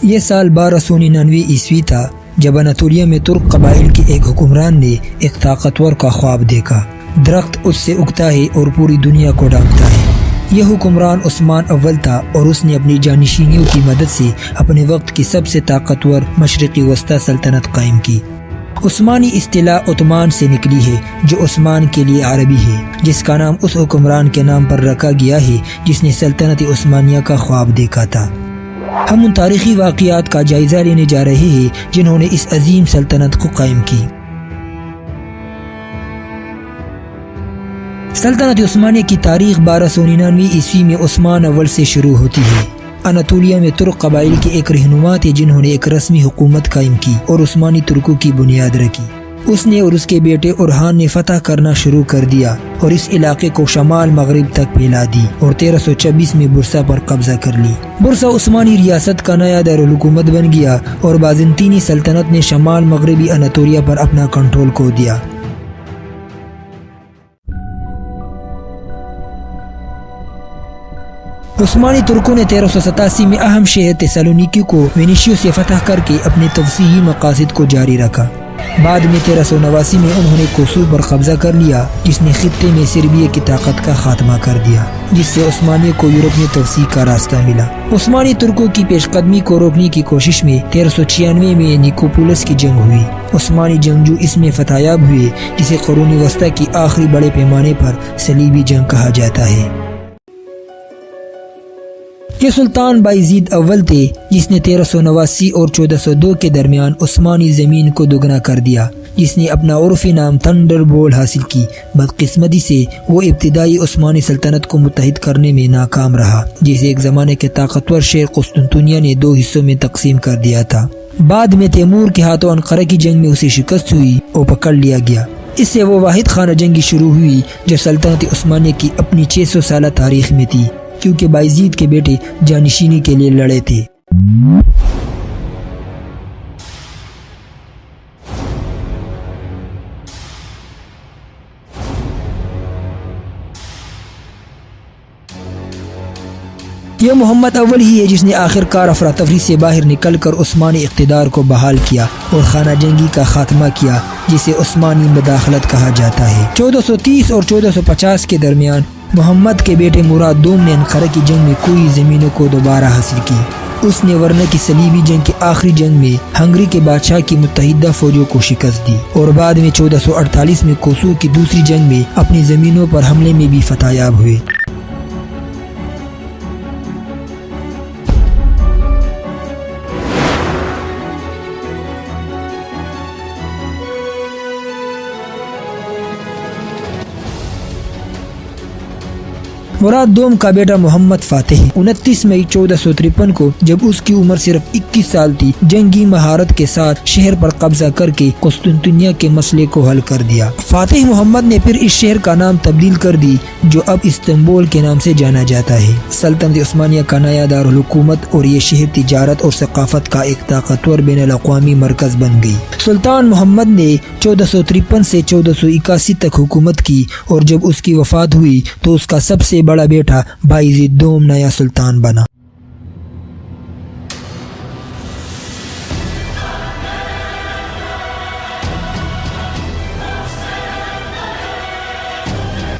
یہ سال 1299 عیسوی تھا جب اناطولیہ میں ترک قبائل کے ایک حکمران نے ایک طاقتور کا خواب دیکھا۔ درخت اس سے اگتا ہے اور پوری دنیا کو ڈھانپتا ہے۔ یہ حکمران عثمان اول تھا اور اس نے اپنی جانشینیوں کی مدد سے اپنے وقت کی سب سے طاقتور مشرقی وسطی سلطنت قائم کی۔ عثمانی اصطلاح عثمان سے نکلی ہے جو عثمان کے لیے عربی ہے، جس کا نام اس حکمران کے نام پر رکھا گیا ہے جس نے سلطنت عثمانیہ کا خواب دیکھا تھا۔ ہم ان تاریخی واقعات کا جائزہ لینے جا رہے ہیں جنہوں نے اس عظیم سلطنت کو قائم کی۔ سلطنت عثمانیہ کی تاریخ 1299 عیسوی میں عثمان اول سے شروع ہوتی ہے۔ اناطولیہ میں ترک قبائل کے ایک رہنما تھے جنہوں نے ایک رسمی حکومت قائم کی اور عثمانی ترکوں کی بنیاد رکھی۔ اس نے اور اس کے بیٹے اورحان نے فتح کرنا شروع کر دیا اور اس علاقے کو شمال مغرب تک پھیلا دی اور 1326 میں برسا پر قبضہ کر لی۔ برسا عثمانی ریاست کا نیا دارالحکومت بن گیا اور بازنطینی سلطنت نے شمال مغربی اناطولیہ پر اپنا کنٹرول کھو دیا۔ عثمانی ترکوں نے 1387 میں اہم شہر تسالونیکی کو وینیشیو سے فتح کر کے اپنے توسیعی مقاصد کو جاری رکھا۔ بعد میں 1389 میں انہوں نے کوسوو پر قبضہ کر لیا جس نے خطے میں سربیا کی طاقت کا خاتمہ کر دیا، جس سے عثمانیوں کو یورپ میں توسیع کا راستہ ملا۔ عثمانی ترکوں کی پیش قدمی کو روکنے کی کوشش میں 1396 میں نیکوپولس کی جنگ ہوئی۔ عثمانی جنگجو اس میں فتح یاب ہوئے جسے قرون وسطی کی آخری بڑے پیمانے پر صلیبی جنگ کہا جاتا ہے۔ یہ سلطان بایزید اول تھے جس نے 1389 اور 1402 کے درمیان عثمانی زمین کو دگنا کر دیا، جس نے اپنا عرفی نام تھنڈر بولٹ حاصل کی۔ بدقسمتی سے وہ ابتدائی عثمانی سلطنت کو متحد کرنے میں ناکام رہا، جسے ایک زمانے کے طاقتور شہر قسطنطنیہ نے 2 حصوں میں تقسیم کر دیا تھا۔ بعد میں تیمور کے ہاتھوں انقرہ کی جنگ میں اسے شکست ہوئی اور پکڑ لیا گیا۔ اس سے وہ واحد خانہ جنگی شروع ہوئی جو سلطنت عثمانیہ کی اپنی 600 سالہ تاریخ میں تھی، کیونکہ بایزید کے بیٹے جانشینی کے لیے لڑے تھے۔ یہ محمد اول ہی ہے جس نے آخر کار افراتفری سے باہر نکل کر عثمانی اقتدار کو بحال کیا اور خانہ جنگی کا خاتمہ کیا، جسے عثمانی مداخلت کہا جاتا ہے۔ 1430 اور 1450 کے درمیان محمد کے بیٹے مراد دوم نے انقرہ کی جنگ میں کوئی زمینوں کو دوبارہ حاصل کی۔ اس نے ورنہ کی صلیبی جنگ کی آخری جنگ میں ہنگری کے بادشاہ کی متحدہ فوجوں کو شکست دی اور بعد میں 1448 میں کوسوو کی دوسری جنگ میں اپنی زمینوں پر حملے میں بھی فتح یاب ہوئے۔ مراد دوم کا بیٹا محمد فاتح 29 مئی 1453 کو جب اس کی عمر صرف 21 سال تھی جنگی مہارت کے ساتھ شہر پر قبضہ کر کے قسطنطنیہ کے مسئلے کو حل کر دیا۔ فاتح محمد نے پھر اس شہر کا نام تبدیل کر دی جو اب استنبول کے نام سے جانا جاتا ہے۔ سلطنت عثمانیہ کا نیا دارالحکومت اور یہ شہر تجارت اور ثقافت کا ایک طاقتور بین الاقوامی مرکز بن گئی۔ سلطان محمد نے 1453 سے 1481 تک حکومت کی اور جب اس کی وفات ہوئی تو اس کا سب سے بڑا بیٹا بایزید دوم نیا سلطان بنا۔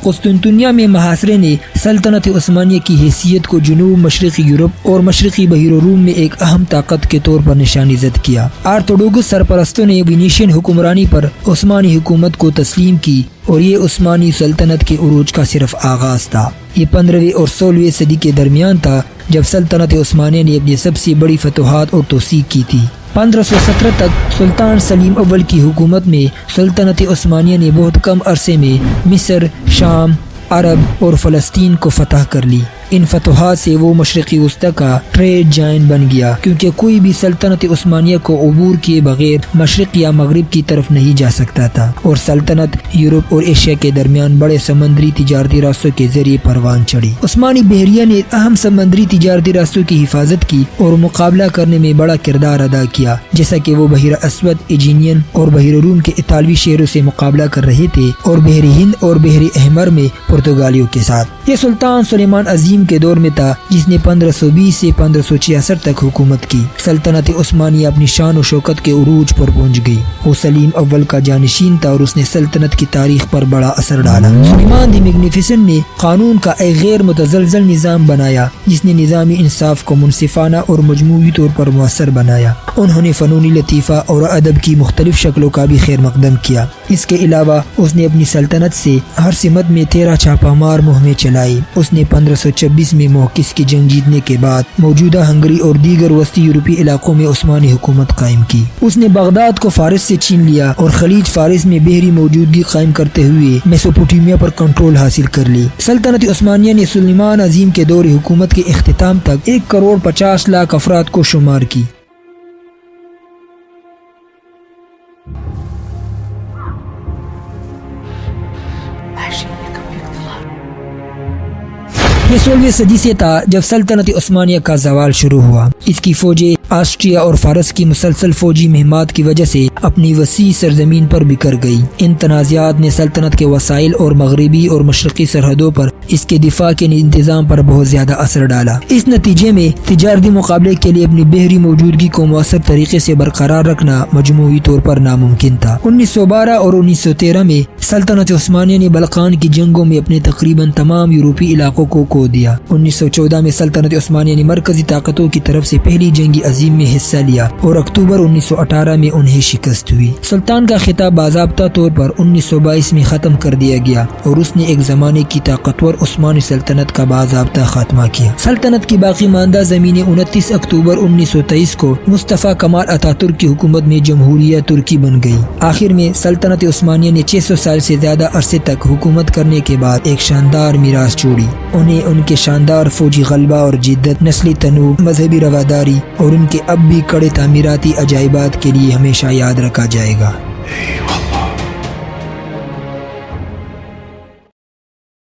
قسطنطنیہ میں محاصرے نے سلطنت عثمانیہ کی حیثیت کو جنوب مشرقی یورپ اور مشرقی بحر الروم میں ایک اہم طاقت کے طور پر نشانی زد کیا۔ آرتھوڈوکس سرپرستوں نے وینیشین حکمرانی پر عثمانی حکومت کو تسلیم کی اور یہ عثمانی سلطنت کے عروج کا صرف آغاز تھا۔ یہ 15ویں اور 16ویں صدی کے درمیان تھا جب سلطنت عثمانیہ نے اپنی سب سے بڑی فتوحات اور توسیع کی تھی۔ 1517 تک سلطان سلیم اول کی حکومت میں سلطنت عثمانیہ نے بہت کم عرصے میں مصر، شام، عرب اور فلسطین کو فتح کر لی۔ ان فتوحات سے وہ مشرقی وسطی کا ٹریڈ جائنٹ بن گیا، کیونکہ کوئی بھی سلطنت عثمانیہ کو عبور کیے بغیر مشرق یا مغرب کی طرف نہیں جا سکتا تھا، اور سلطنت یورپ اور ایشیا کے درمیان بڑے سمندری تجارتی راستوں کے ذریعے پروان چڑھی۔ عثمانی بحریہ نے اہم سمندری تجارتی راستوں کی حفاظت کی اور مقابلہ کرنے میں بڑا کردار ادا کیا، جیسا کہ وہ بحیرہ اسود، ایجینین اور بحر روم کے اطالوی شہروں سے مقابلہ کر رہے تھے اور بحر ہند اور بحر احمر میں پرتگالیوں کے ساتھ۔ یہ سلطان سلیمان عظیم عظیم کے دور میں تھا جس نے 1520 سے 1566 تک حکومت کی۔ سلطنت عثمانیہ اپنی شان و شوکت کے عروج پر پہنچ گئی۔ وہ سلیم اول کا جانشین تھا اور اس نے سلطنت کی تاریخ پر بڑا اثر ڈالا۔ سلیمان دی میگنیفیسنٹ نے قانون کا ایک غیر متزلزل نظام بنایا جس نے نظامی انصاف کو منصفانہ اور مجموعی طور پر مؤثر بنایا۔ انہوں نے فنونی لطیفہ اور ادب کی مختلف شکلوں کا بھی خیر مقدم کیا۔ اس کے علاوہ اس نے اپنی سلطنت سے ہر سمت میں 13 چھاپہ مار مہمیں چلائی۔ اس نے 1526 میں موقس کی جنگ جیتنے کے بعد موجودہ ہنگری اور دیگر وسطی یورپی علاقوں میں عثمانی حکومت قائم کی۔ اس نے بغداد کو فارس سے چھین لیا اور خلیج فارس میں بحری موجودگی قائم کرتے ہوئے میسوپوٹیمیا پر کنٹرول حاصل کر لی۔ سلطنت عثمانیہ نے سلیمان عظیم کے دور حکومت کے اختتام تک 1,50,00,000 افراد کو شمار کی۔ یہ 16ویں صدی سے تھا جب سلطنت عثمانیہ کا زوال شروع ہوا۔ اس کی فوجیں آسٹریا اور فارس کی مسلسل فوجی مہمات کی وجہ سے اپنی وسیع سرزمین پر بکھر گئی۔ ان تنازعات نے سلطنت کے وسائل اور مغربی اور مشرقی سرحدوں پر اس کے دفاع کے انتظام پر بہت زیادہ اثر ڈالا۔ اس نتیجے میں تجارتی مقابلے کے لیے اپنی بحری موجودگی کو مؤثر طریقے سے برقرار رکھنا مجموعی طور پر ناممکن تھا۔ 1912 اور 1913 میں سلطنت عثمانیہ نے بلقان کی جنگوں میں اپنے تقریباً تمام یورپی علاقوں کو کھو دیا۔ 1914 میں سلطنت عثمانیہ نے مرکزی طاقتوں کی طرف سے پہلی جنگ عظیم میں حصہ لیا اور اکتوبر 1918 میں انہیں شکست ہوئی۔ سلطان کا خطاب باضابطہ طور پر 1922 میں ختم کر دیا گیا اور اس نے ایک زمانے کی طاقتور عثمانی سلطنت کا باضابطہ خاتمہ کیا۔ سلطنت کی باقی ماندہ زمینیں 29 اکتوبر 1923 کو مصطفیٰ کمال اتاتürk کی حکومت میں جمہوریہ ترکی بن گئی۔ آخر میں سلطنت عثمانیہ نے 600 سال سے زیادہ عرصے تک حکومت کرنے کے بعد ایک شاندار میراث چھوڑی۔ انہیں ان کے شاندار فوجی غلبہ اور جدت، نسلی تنوع، مذہبی رواداری اور ان کے اب بھی کڑے تعمیراتی عجائبات کے لیے ہمیشہ یاد رکھا جائے گا۔